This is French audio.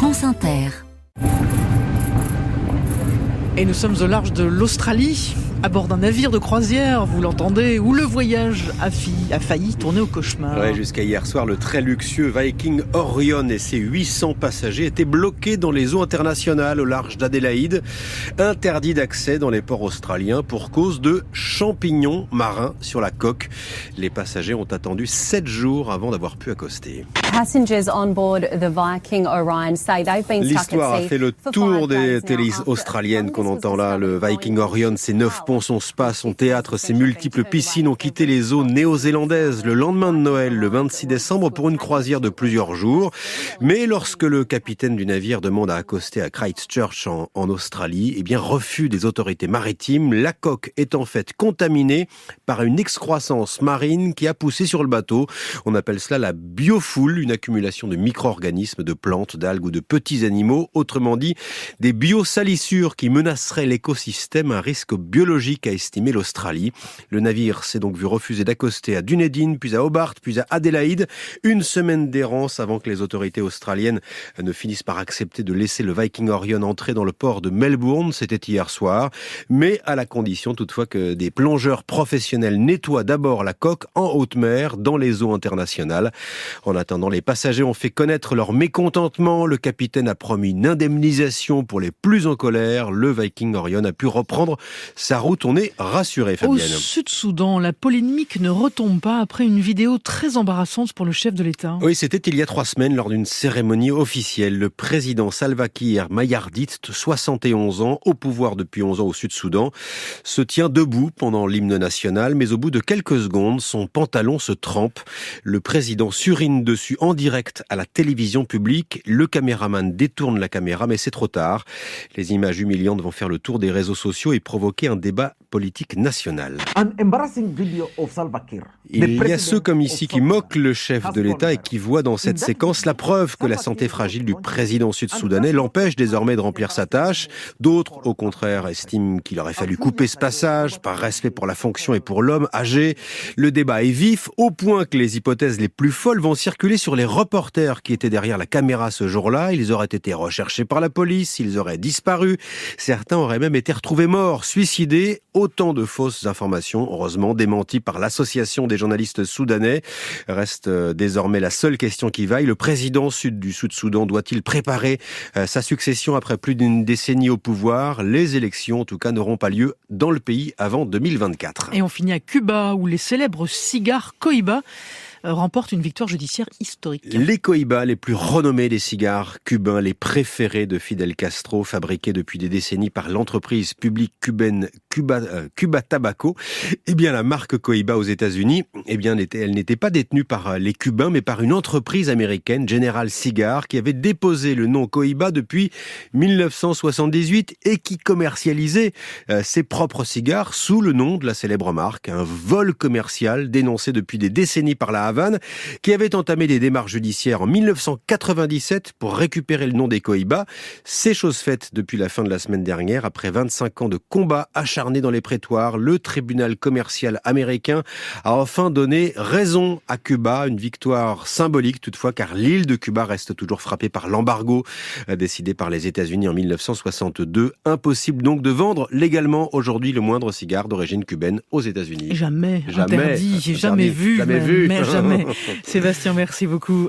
France Inter. Et nous sommes au large de l'Australie, à bord d'un navire de croisière, vous l'entendez, où le voyage a failli tourner au cauchemar. Ouais, jusqu'à hier soir, le très luxueux Viking Orion et ses 800 passagers étaient bloqués dans les eaux internationales au large d'Adélaïde. Interdits d'accès dans les ports australiens pour cause de champignons marins sur la coque. Les passagers ont attendu 7 jours avant d'avoir pu accoster. L'histoire a fait le tour des télis australiennes qu'on entend là. Le Viking Orion, ses 9 ponts, son spa, son théâtre, ses multiples piscines ont quitté les eaux néo-zélandaises le lendemain de Noël, le 26 décembre, pour une croisière de plusieurs jours. Mais lorsque le capitaine du navire demande à accoster à Christchurch en Australie, eh bien, refus des autorités maritimes. La coque est en fait contaminée par une excroissance marine qui a poussé sur le bateau. On appelle cela la biofoule, une accumulation de micro-organismes, de plantes, d'algues ou de petits animaux. Autrement dit, des biosalissures qui menaceraient l'écosystème, un risque biologique a estimé l'Australie. Le navire s'est donc vu refuser d'accoster à Dunedin, puis à Hobart, puis à Adélaïde. Une semaine d'errance avant que les autorités australiennes ne finissent par accepter de laisser le Viking Orion entrer dans le port de Melbourne. C'était hier soir, mais à la condition toutefois que des plongeurs professionnels nettoient d'abord la coque en haute mer, dans les eaux internationales. En attendant, les passagers ont fait connaître leur mécontentement. Le capitaine a promis une indemnisation pour les plus en colère. Le Viking Orion a pu reprendre sa route. On est rassuré, Fabienne. Au Sud-Soudan, la polémique ne retombe pas après une vidéo très embarrassante pour le chef de l'État. Oui, c'était il y a 3 semaines lors d'une cérémonie officielle. Le président Salva Kiir Mayardit, 71 ans, au pouvoir depuis 11 ans au Sud-Soudan, se tient debout pendant l'hymne national, mais au bout de quelques secondes, son pantalon se trempe. Le président surine dessus en direct à la télévision publique. Le caméraman détourne la caméra, mais c'est trop tard. Les images humiliantes vont faire le tour des réseaux sociaux et provoquer un débat politique national. Il y a ceux comme ici qui moquent le chef de l'État et qui voient dans cette séquence la preuve que la santé fragile du président sud-soudanais l'empêche désormais de remplir sa tâche. D'autres, au contraire, estiment qu'il aurait fallu couper ce passage par respect pour la fonction et pour l'homme âgé. Le débat est vif, au point que les hypothèses les plus folles vont circuler sur les reporters qui étaient derrière la caméra ce jour-là. Ils auraient été recherchés par la police, ils auraient disparu. Certains auraient même été retrouvés morts, suicidés. Autant de fausses informations, heureusement démenties par l'association des journalistes soudanais. Reste désormais la seule question qui vaille. Le président du Sud-Soudan doit-il préparer sa succession après plus d'une décennie au pouvoir? Les élections, en tout cas, n'auront pas lieu dans le pays avant 2024. Et on finit à Cuba, où les célèbres cigares Cohiba remportent une victoire judiciaire historique. Les Cohiba, les plus renommés des cigares cubains, les préférés de Fidel Castro, fabriqués depuis des décennies par l'entreprise publique cubaine Cuba Tabaco. Eh bien, la marque Cohiba aux États-Unis, eh bien, elle n'était pas détenue par les Cubains, mais par une entreprise américaine, General Cigar, qui avait déposé le nom Cohiba depuis 1978 et qui commercialisait ses propres cigares sous le nom de la célèbre marque. Un vol commercial dénoncé depuis des décennies par la Havane, qui avait entamé des démarches judiciaires en 1997 pour récupérer le nom des Cohiba. C'est chose faite depuis la fin de la semaine dernière. Après 25 ans de combats acharnés dans les prétoires, le tribunal commercial américain a enfin donné raison à Cuba. Une victoire symbolique toutefois, car l'île de Cuba reste toujours frappée par l'embargo décidé par les États-Unis en 1962. Impossible donc de vendre légalement aujourd'hui le moindre cigare d'origine cubaine aux États-Unis. Jamais interdit, jamais vu. Jamais. Sébastien, merci beaucoup.